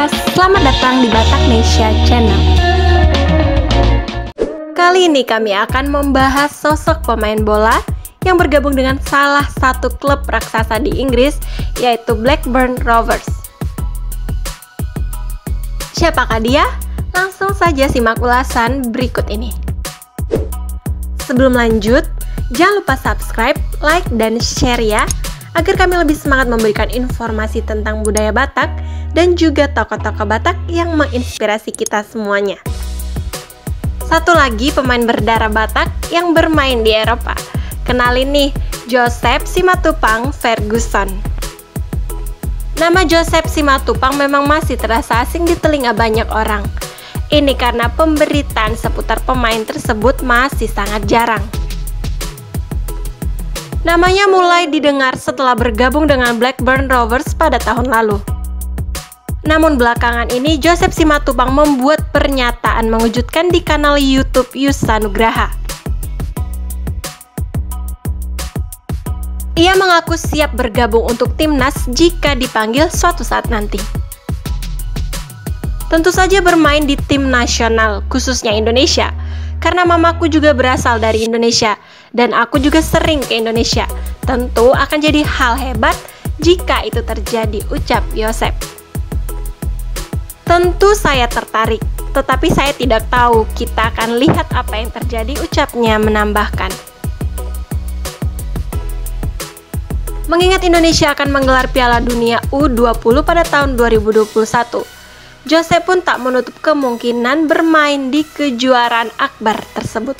podcast, selamat datang di Bataknesia Channel. Kali ini kami akan membahas sosok pemain bola yang bergabung dengan salah satu klub raksasa di Inggris, yaitu Blackburn Rovers. Siapakah dia? Langsung saja simak ulasan berikut ini. Sebelum lanjut, jangan lupa subscribe, like, dan share ya, agar kami lebih semangat memberikan informasi tentang budaya Batak dan juga tokoh-tokoh Batak yang menginspirasi kita semuanya. Satu lagi pemain berdarah Batak yang bermain di Eropa. Kenalin nih, Joseph Simatupang Ferguson. Nama Joseph Simatupang memang masih terasa asing di telinga banyak orang. Ini karena pemberitaan seputar pemain tersebut masih sangat jarang. Namanya mulai didengar setelah bergabung dengan Blackburn Rovers pada tahun lalu. Namun belakangan ini Joseph Simatupang membuat pernyataan mengejutkan di kanal YouTube Yusa Nugraha. Ia mengaku siap bergabung untuk timnas jika dipanggil suatu saat nanti. Tentu saja bermain di tim nasional, khususnya Indonesia, karena mamaku juga berasal dari Indonesia dan aku juga sering ke Indonesia. Tentu akan jadi hal hebat jika itu terjadi, ucap Joseph. Tentu saya tertarik, tetapi saya tidak tahu, kita akan lihat apa yang terjadi, ucapnya menambahkan. Mengingat Indonesia akan menggelar Piala Dunia U20 pada tahun 2021, Joseph pun tak menutup kemungkinan bermain di kejuaraan akbar tersebut.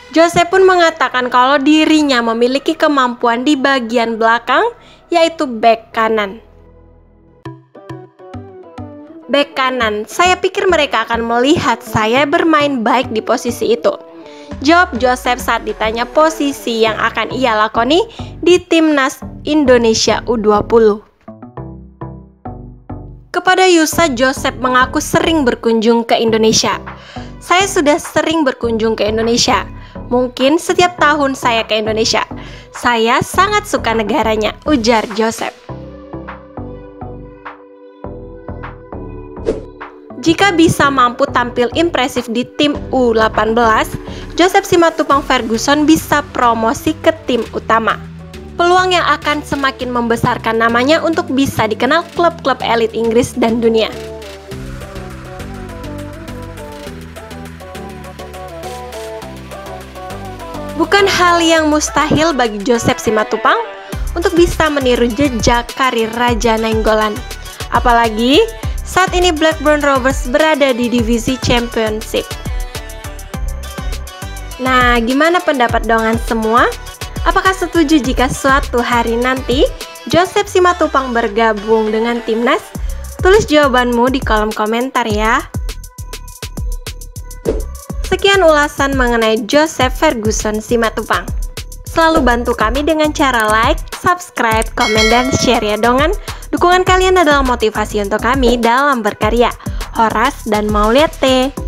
Joseph pun mengatakan kalau dirinya memiliki kemampuan di bagian belakang, yaitu bek kanan. Bek kanan, saya pikir mereka akan melihat saya bermain baik di posisi itu, jawab Joseph saat ditanya posisi yang akan ia lakoni di timnas Indonesia U20. Kepada Yusa, Joseph mengaku sering berkunjung ke Indonesia. Saya sudah sering berkunjung ke Indonesia. Mungkin setiap tahun saya ke Indonesia. Saya sangat suka negaranya, ujar Joseph. Jika bisa mampu tampil impresif di tim U18, Joseph Simatupang Ferguson bisa promosi ke tim utama. Peluang yang akan semakin membesarkan namanya untuk bisa dikenal klub-klub elit Inggris dan dunia. Bukan hal yang mustahil bagi Joseph Simatupang untuk bisa meniru jejak karir Raja Nainggolan. Apalagi saat ini Blackburn Rovers berada di divisi Championship. Nah, gimana pendapat dongan semua? Apakah setuju jika suatu hari nanti Joseph Simatupang bergabung dengan timnas? Tulis jawabanmu di kolom komentar ya. Sekian ulasan mengenai Joseph Ferguson Simatupang. Selalu bantu kami dengan cara like, subscribe, komen, dan share ya dongan. Dukungan kalian adalah motivasi untuk kami dalam berkarya. Horas dan Mauliate.